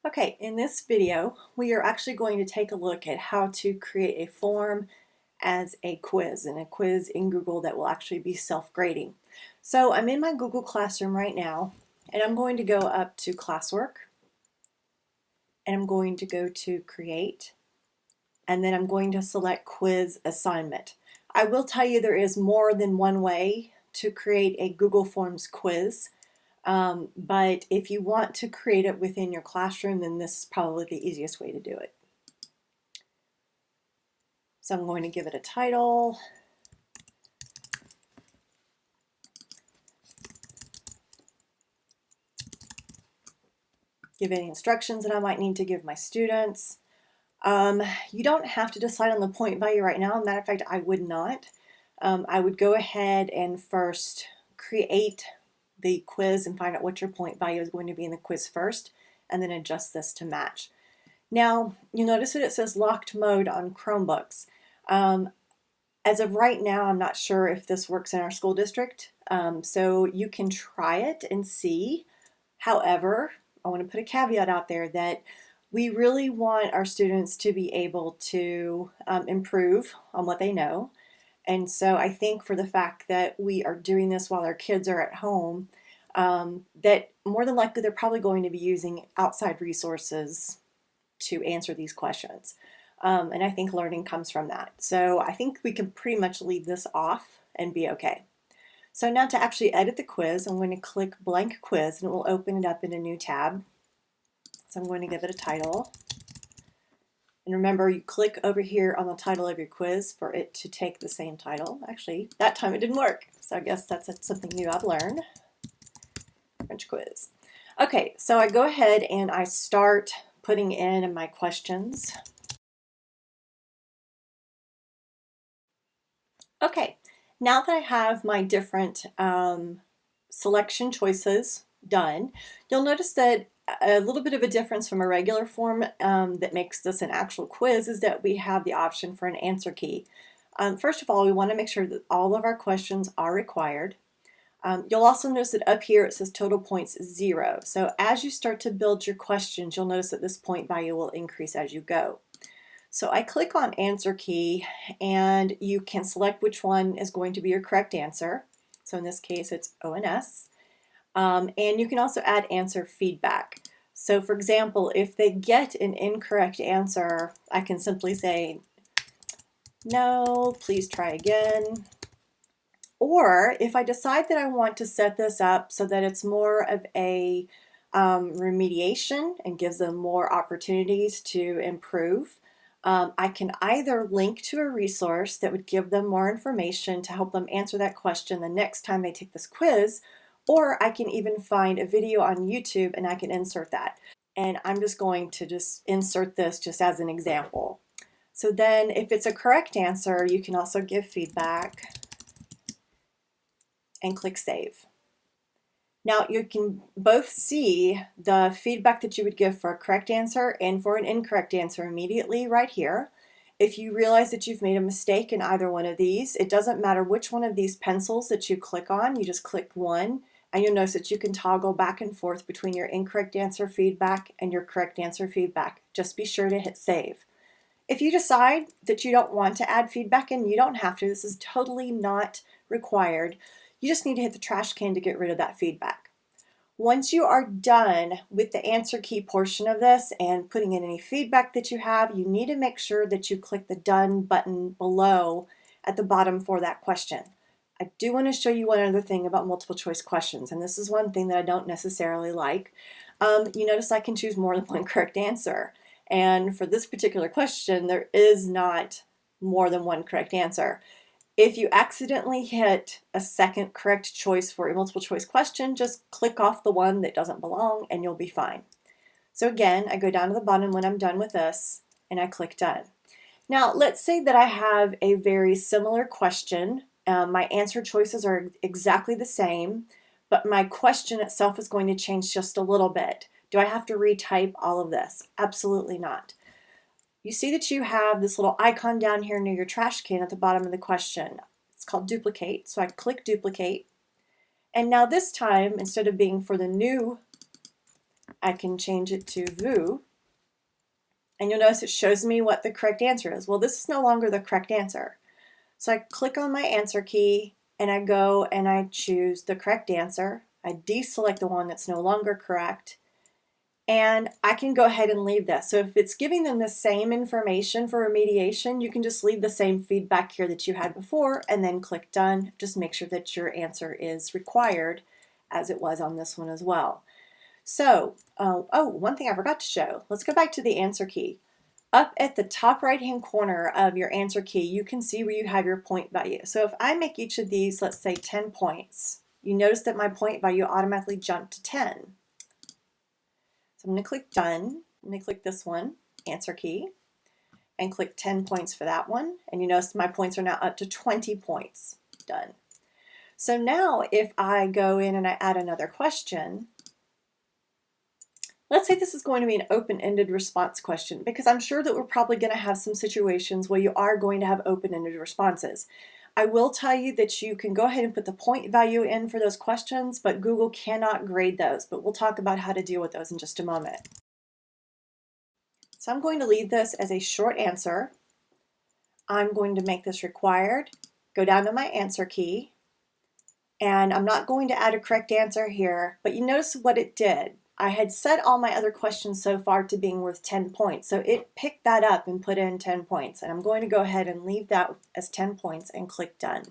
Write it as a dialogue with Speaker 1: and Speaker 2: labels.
Speaker 1: Okay, in this video, we are actually going to take a look at how to create a form as a quiz, and a quiz in Google that will actually be self-grading. So I'm in my Google Classroom right now, and I'm going to go up to Classwork, and I'm going to go to Create, and then I'm going to select Quiz Assignment. I will tell you there is more than one way to create a Google Forms quiz. But if you want to create it within your classroom, then this is probably the easiest way to do it. So I'm going to give it a title. Give any instructions that I might need to give my students. You don't have to decide on the point value right now. Matter of fact, I would not. I would go ahead and first create the quiz and find out what your point value is going to be in the quiz first, and then adjust this to match. Now, you notice that it says locked mode on Chromebooks. As of right now, I'm not sure if this works in our school district, so you can try it and see. However, I want to put a caveat out there that we really want our students to be able to improve on what they know. And so I think for the fact that we are doing this while our kids are at home, that more than likely they're probably going to be using outside resources to answer these questions. And I think learning comes from that. So I think we can pretty much leave this off and be okay. So now to actually edit the quiz, I'm going to click blank quiz and it will open it up in a new tab. So I'm going to give it a title. And remember, you click over here on the title of your quiz for it to take the same title. Actually, that time it didn't work. So I guess that's something new I've learned. French quiz. Okay, so I go ahead and I start putting in my questions. Okay, now that I have my different selection choices done, you'll notice that a little bit of a difference from a regular form that makes this an actual quiz is that we have the option for an answer key. First of all, we want to make sure that all of our questions are required. You'll also notice that up here it says total points 0. So as you start to build your questions, you'll notice that this point value will increase as you go. So I click on answer key and you can select which one is going to be your correct answer. So in this case it's ONS. And you can also add answer feedback. So for example, if they get an incorrect answer, I can simply say, no, please try again. Or if I decide that I want to set this up so that it's more of a remediation and gives them more opportunities to improve, I can either link to a resource that would give them more information to help them answer that question the next time they take this quiz, or I can even find a video on YouTube and I can insert that. And I'm just going to just insert this just as an example. So then if it's a correct answer, you can also give feedback and click Save. Now you can both see the feedback that you would give for a correct answer and for an incorrect answer immediately right here. If you realize that you've made a mistake in either one of these, it doesn't matter which one of these pencils that you click on, you just click one and you'll notice that you can toggle back and forth between your incorrect answer feedback and your correct answer feedback. Just be sure to hit Save. If you decide that you don't want to add feedback in, you don't have to. This is totally not required. You just need to hit the trash can to get rid of that feedback. Once you are done with the answer key portion of this and putting in any feedback that you have, you need to make sure that you click the Done button below at the bottom for that question. I do want to show you one other thing about multiple choice questions, and this is one thing that I don't necessarily like. You notice I can choose more than one correct answer. And for this particular question, there is not more than one correct answer. If you accidentally hit a second correct choice for a multiple choice question, just click off the one that doesn't belong and you'll be fine. So again, I go down to the bottom when I'm done with this and I click Done. Now let's say that I have a very similar question. My answer choices are exactly the same, but my question itself is going to change just a little bit. Do I have to retype all of this? Absolutely not. You see that you have this little icon down here near your trash can at the bottom of the question. It's called duplicate. So I click duplicate. And now this time, instead of being for the new I can change it to VU, and you'll notice it shows me what the correct answer is. Well, this is no longer the correct answer. So I click on my answer key and I go and I choose the correct answer. I deselect the one that's no longer correct, and I can go ahead and leave this. So if it's giving them the same information for remediation, you can just leave the same feedback here that you had before and then click done. Just make sure that your answer is required as it was on this one as well. So, oh, one thing I forgot to show. Let's go back to the answer key. Up at the top right hand corner of your answer key, you can see where you have your point value. So if I make each of these, let's say 10 points, you notice that my point value automatically jumped to 10. So I'm going to click done. Let me click this one, answer key, and click 10 points for that one. And you notice my points are now up to 20 points. Done. So now if I go in and I add another question, let's say this is going to be an open-ended response question, because I'm sure that we're probably going to have some situations where you are going to have open-ended responses. I will tell you that you can go ahead and put the point value in for those questions, but Google cannot grade those. But we'll talk about how to deal with those in just a moment. So I'm going to leave this as a short answer. I'm going to make this required, go down to my answer key, and I'm not going to add a correct answer here, but you notice what it did. I had set all my other questions so far to being worth 10 points, so it picked that up and put in 10 points, and I'm going to go ahead and leave that as 10 points and click done.